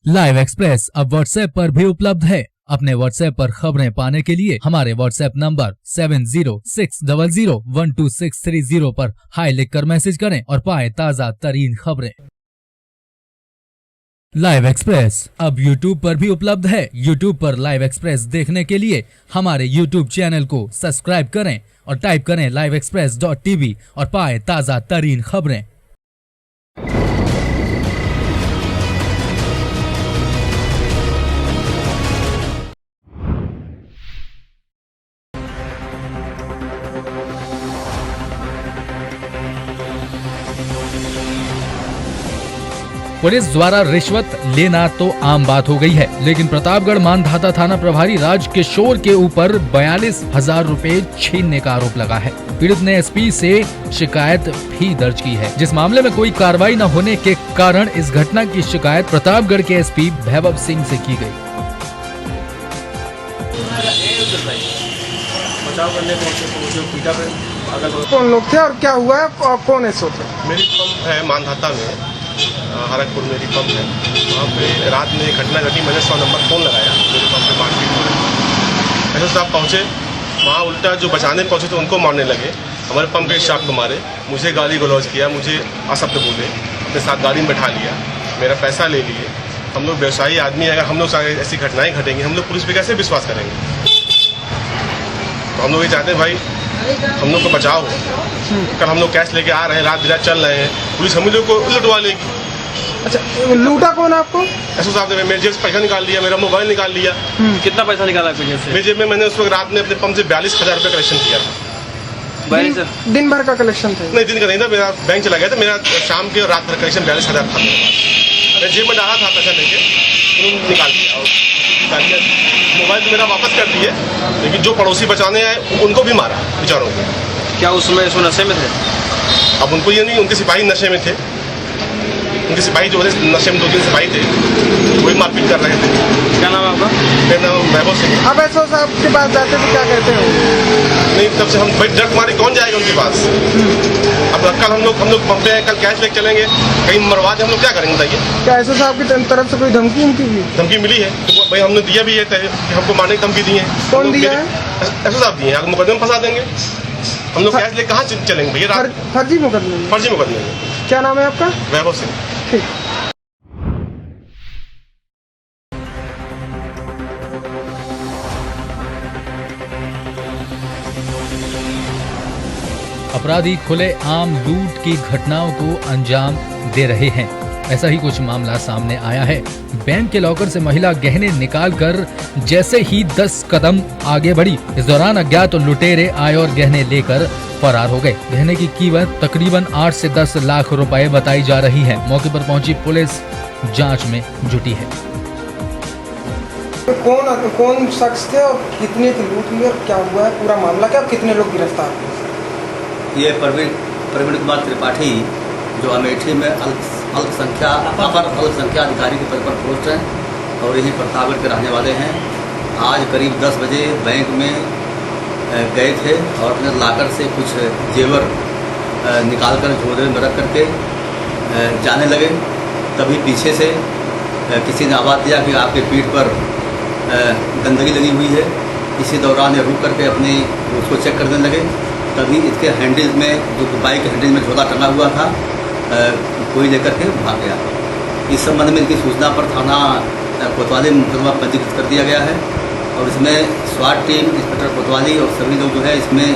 Live express अब WhatsApp पर भी उपलब्ध है। अपने व्हाट्सएप पर खबरें पाने के लिए हमारे व्हाट्सएप नंबर 7060012630 पर हाई लिखकर मैसेज करें और पाएं ताज़ा तरीन खबरें। लाइव एक्सप्रेस अब यूट्यूब पर भी उपलब्ध है। यूट्यूब पर लाइव एक्सप्रेस देखने के लिए हमारे यूट्यूब चैनल को सब्सक्राइब करें और टाइप करें liveexpress.tv और पाएं ताज़ा तरीन खबरें। पुलिस द्वारा रिश्वत लेना तो आम बात हो गई है, लेकिन प्रतापगढ़ मानधाता थाना प्रभारी राज किशोर के ऊपर 42,000 रुपए छीनने का आरोप लगा है। पीड़ित ने एसपी से शिकायत भी दर्ज की है, जिस मामले में कोई कार्रवाई न होने के कारण इस घटना की शिकायत प्रतापगढ़ के एसपी वैभव सिंह से की गई। कौन लोग थे और क्या हुआ है और कौन है सोचे? मेरी पंप है मानधाता में, हरकपुर मेरी पंप है। वहाँ पे रात में घटना घटी। मैंने 100 नंबर फ़ोन लगाया, मेरे पंप पे मारपीट हो रही। ऐसे साहब पहुँचे, वहाँ उल्टा जो बचाने पहुँचे थे उनको मारने लगे। हमारे पंप के स्टाफ को मारे, मुझे गाली गलौज किया, मुझे असभ्य बोले, अपने साथ गाड़ी में बैठा लिया, मेरा पैसा ले लिए। हम लोग व्यवसायी आदमी, अगर हम लोग ऐसी घटनाएँ घटेंगी, हम लोग पुलिस पे कैसे विश्वास करेंगे? तो हम लोग ये चाहते हैं भाई, हम लोग को बचाओ। कल हम लोग कैश लेके आ रहे हैं, रात बिरात चल रहे हैं, पुलिस हम लोग को लुटवा लेगी। अच्छा, लूटा कौन आपको? ऐसा साहब ने मेरे जेब से पैसा निकाल लिया, मेरा मोबाइल निकाल लिया। कितना पैसा निकाला आपके जेब से? मेरे जेब में मैंने उस वक्त रात में अपने पंप से 42,000 रुपये कलेक्शन किया था। दिन भर का कलेक्शन था? नहीं, दिन का नहीं था, मेरा बैंक चला गया था। मेरा शाम के और रात भर कलेक्शन 42,000 था मेरे पास। मैं जेब में डाला था पैसा लेके, उन्होंने निकाल दिया और मोबाइल तो मेरा वापस कर दिए, लेकिन जो पड़ोसी बचाने आए उनको भी मारा बेचारों को। क्या उस समय नशे में थे? अब उनको ये नहीं, उनके सिपाही नशे में थे। उनके सिपाही जो नशे में 2-3 सिपाही थे, वही मारपीट कर रहे थे। क्या नाम है आपका? मेरा नाम वैभव सिंह। अब ऐसा साहब के पास जाते तो क्या कहते हो? नहीं, तब से हम भाई डर मारे कौन जाएगा उनके पास? अब कल हम लोग पंप पे कल कैश लेके चलेंगे, कहीं मरवा दे, हम लोग क्या करेंगे बताइए? क्या ऐसा साहब की तरफ से कोई धमकी मिली है? तो भाई हमने दिया भी है, हमको मारने की धमकी दी है। कौन दिया है? ऐसा साहब दिए हैं, आगे मुकदमे में फंसा देंगे। हम लोग कैश लेके कहाँ चलेंगे भैया? फर्जी मुकदमे में। क्या नाम है आपका? वैभव सिंह। ठीक। अपराधी खुले आम लूट की घटनाओं को अंजाम दे रहे हैं। ऐसा ही कुछ मामला सामने आया है। बैंक के लॉकर से महिला गहने निकालकर जैसे ही 10 कदम आगे बढ़ी, इस दौरान अज्ञात लुटेरे आए और गहने लेकर फरार हो गए। गहने की कीमत तकरीबन 8 से 10 लाख रुपए बताई जा रही है। मौके पर पहुंची पुलिस जांच में जुटी है। कौन शख्स थे और कितने की लूट हुई और क्या हुआ है, पूरा मामला क्या, कितने लोग गिरफ्तार हुए? ये प्रवीण कुमार त्रिपाठी जो अमेठी में अल्पसंख्या अधिकारी के पद पर पोस्ट हैं और यही प्रतापगढ़ के रहने वाले हैं। आज करीब 10 बजे बैंक में गए थे और अपने लाकर से कुछ जेवर निकालकर झोले में रख करके जाने लगे। तभी पीछे से किसी ने आवाज़ दिया कि आपके पीठ पर गंदगी लगी हुई है। इसी दौरान ये रुक करके अपने उसको चेक करने लगे। तभी इसके हैंडल में, जो बाइक के हैंडल में झोला टंगा हुआ था, कोई लेकर के भाग गया। इस संबंध में इनकी सूचना पर थाना कोतवाली में मुकदमा पंजीकृत कर दिया गया है और इसमें स्वाट टीम, इंस्पेक्टर कोतवाली और सभी लोग जो है इसमें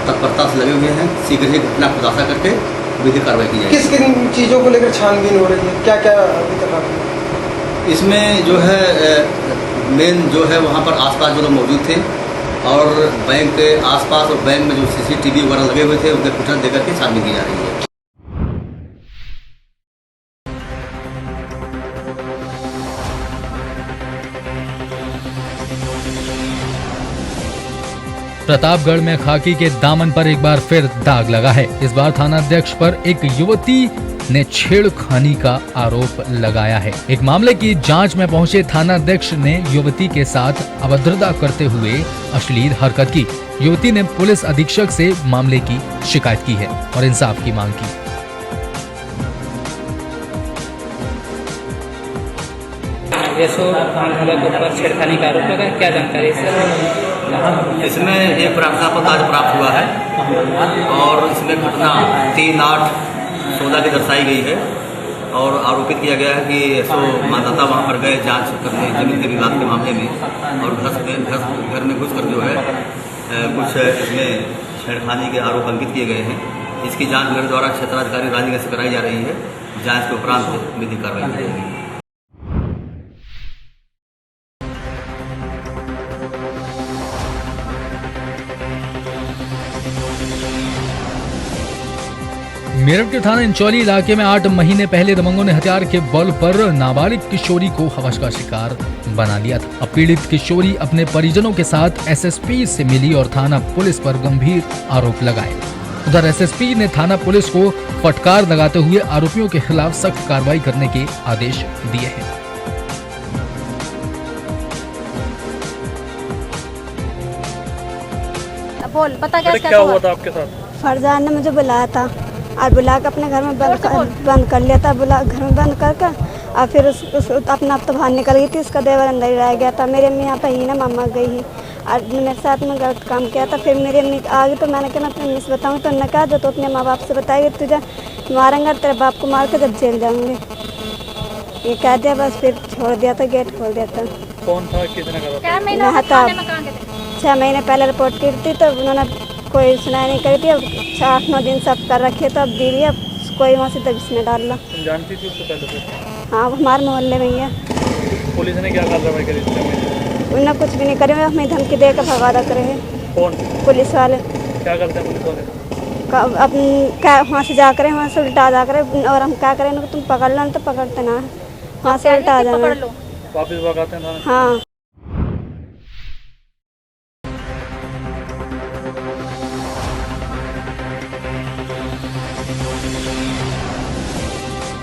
तत्परता से लगे हुए हैं। शीघ्र ही घटना खुलासा करके विधिक कार्रवाई की जाएगी। किस किन चीज़ों को लेकर छानबीन हो रही है, क्या क्या अभी तक? इसमें जो है मेन जो है वहाँ पर आसपास जो लोग मौजूद थे और बैंक के आसपास और बैंक में जो CCTV वगैरह लगे हुए थे उनके फुटेज देकर के छानबीन की जा रही है। प्रतापगढ़ में खाकी के दामन पर एक बार फिर दाग लगा है। इस बार थानाध्यक्ष पर एक युवती ने छेड़खानी का आरोप लगाया है। एक मामले की जांच में पहुंचे थानाध्यक्ष ने युवती के साथ अभद्रता करते हुए अश्लील हरकत की। युवती ने पुलिस अधीक्षक से मामले की शिकायत की है और इंसाफ की मांग की। यशो मानधवा के ऊपर छेड़खानी का आरोप लगा है, क्या जानकारी है सर? इसमें एक प्रार्थनापत्र आज प्राप्त हुआ है और इसमें घटना 3/8/16 की दर्शाई गई है और आरोपित किया गया है कि यशो मानदाता वहाँ पर गए जांच करने जमीन के विवाद के मामले में और घर में घुस कर जो है कुछ इसमें छेड़खानी के आरोप अंकित किए गए हैं। इसकी जांच मेरे द्वारा क्षेत्राधिकारी राजनगर से कराई जा रही है। जांच के उपरांत विधिक कार्रवाई की जाएगी। मेरठ के थाना इंचौली इलाके में 8 महीने पहले दबंगों ने हथियार के बल पर नाबालिग किशोरी को हवस का शिकार बना लिया था। अब पीड़ित किशोरी अपने परिजनों के साथ एसएसपी से मिली और थाना पुलिस पर गंभीर आरोप लगाए। उधर एसएसपी ने थाना पुलिस को फटकार लगाते हुए आरोपियों के खिलाफ सख्त कार्रवाई करने के आदेश दिए हैं। बोल बता क्या हुआ था आपके साथ? फरजान ने मुझे बुलाया था और बुला के अपने घर में बंद कर लिया था। घर में बंद करके और फिर उस अपना तो बाहर निकल गई थी। उसका देवर अंदर ही रह गया था। मेरी अम्मी यहाँ पे ही ना मामा गई ही और मेरे साथ में गलत काम किया था। फिर मेरी अम्मी आ गई तो मैंने कहा मैं अपनी अम्मी से बताऊँ तो उन्होंने कहा जो तो अपने माँ बाप से बताएगी तुझे मारेंगे, तेरे बाप को मार के जब जेल जाऊँगी, ये कह दिया। बस फिर छोड़ दिया था, गेट खोल दिया था। कौन था, कितने का था? मैं था 6 महीने पहले रिपोर्ट की थी तो उन्होंने कोई सुनाई नहीं करी थी। अब 8-9 दिन सब कर रखे तो अब दी रही है, कोई वहाँ से दबिश में डाल ला। जानती थी उससे पहले से? हाँ, वो हमारे मोहल्ले में ही है। पुलिस ने क्या कार्रवाई करी? उन्होंने कुछ भी नहीं करी, मैं हमें धमकी दे कर भगा रख रहे हैं। कौन? पुलिस वाले। क्या करते हैं पुलिस वाले? अब क्या वहाँ से जा कर वहाँ से उल्टा जा कर और हम क्या करें, तुम पकड़ लो तो पकड़ते ना, वहाँ से उल्टा आ जाना, वापस भगाते हैं। हाँ।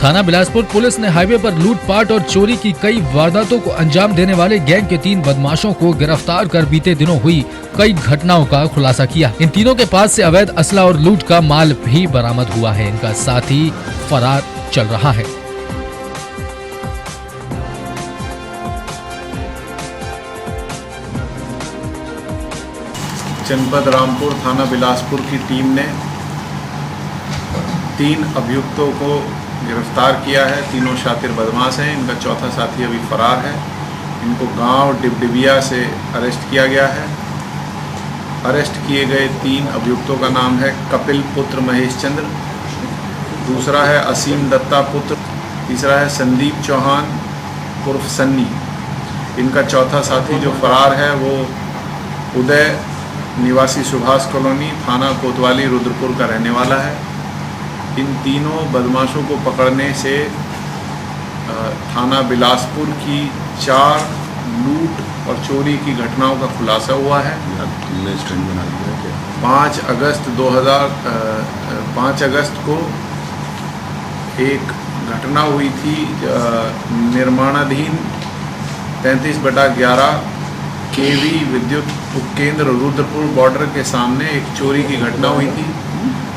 थाना बिलासपुर पुलिस ने हाईवे पर लूटपाट और चोरी की कई वारदातों को अंजाम देने वाले गैंग के 3 बदमाशों को गिरफ्तार कर बीते दिनों हुई कई घटनाओं का खुलासा किया। इन तीनों के पास से अवैध असला और लूट का माल भी बरामद हुआ है। इनका साथी फरार चल रहा है। जनपद रामपुर थाना बिलासपुर की टीम ने 3 अभियुक्तों को गिरफ्तार किया है। तीनों शातिर बदमाश हैं। इनका चौथा साथी अभी फरार है। इनको गांव डिबडिबिया से अरेस्ट किया गया है। अरेस्ट किए गए 3 अभियुक्तों का नाम है कपिल पुत्र महेश चंद्र, दूसरा है असीम दत्ता पुत्र, तीसरा है संदीप चौहान उर्फ सन्नी। इनका चौथा साथी जो फरार है वो उदय निवासी सुभाष कॉलोनी थाना कोतवाली रुद्रपुर का रहने वाला है। इन तीनों बदमाशों को पकड़ने से थाना बिलासपुर की 4 लूट और चोरी की घटनाओं का खुलासा हुआ है। 5 अगस्त को एक घटना हुई थी निर्माणाधीन 33/11 केवी विद्युत उपकेंद्र रुद्रपुर बॉर्डर के सामने एक चोरी की घटना हुई थी,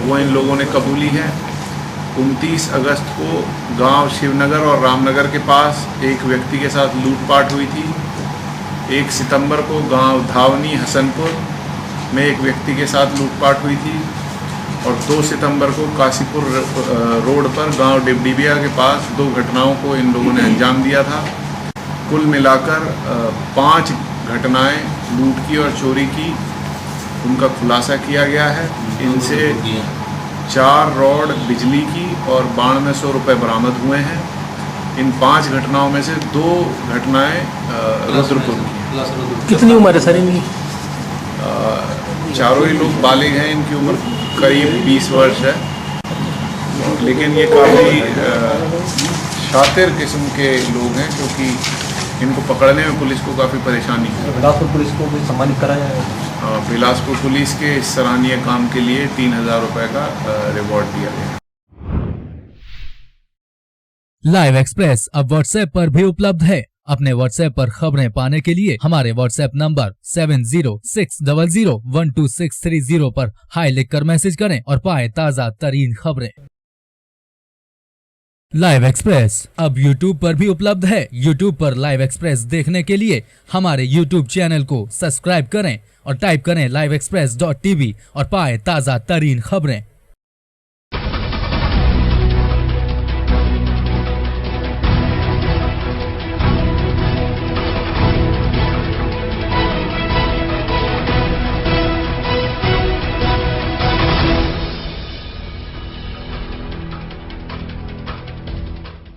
वो इन लोगों ने कबूली है। 29 अगस्त को गांव शिवनगर और रामनगर के पास एक व्यक्ति के साथ लूटपाट हुई थी। 1 सितंबर को गांव धावनी हसनपुर में एक व्यक्ति के साथ लूटपाट हुई थी और 2 सितंबर को काशीपुर रोड पर गांव डिबडिबिया के पास 2 घटनाओं को इन लोगों ने अंजाम दिया था। कुल मिलाकर 5 घटनाएं लूट की और चोरी की उनका खुलासा किया गया है। इनसे 4 रॉड बिजली की और 9200 रुपये बरामद हुए हैं। इन 5 घटनाओं में से 2 घटनाएं रुद्रपुर की। कितनी उम्र है सर इनकी? चारों ही लोग बालिग हैं। इनकी उम्र करीब 20 वर्ष है, लेकिन ये काफ़ी शातिर किस्म के लोग हैं क्योंकि इनको पकड़ने में पुलिस को काफ़ी परेशानी है। बिलासपुर पुलिस को भी सम्मानित कराया है। बिलासपुर पुलिस के इस सराहनीय काम के लिए 3000 रुपये का रिवॉर्ड दिया गया। लाइव एक्सप्रेस अब व्हाट्सएप पर भी उपलब्ध है। अपने व्हाट्सएप पर खबरें पाने के लिए हमारे व्हाट्सएप नंबर 7060012630 पर हाई लिखकर मैसेज करें और पाएं ताज़ा तरीन खबरें। लाइव एक्सप्रेस अब YouTube पर भी उपलब्ध है। YouTube पर लाइव एक्सप्रेस देखने के लिए हमारे YouTube चैनल को सब्सक्राइब करें और टाइप करें livexpress.tv और पाएं ताज़ा तरीन खबरें।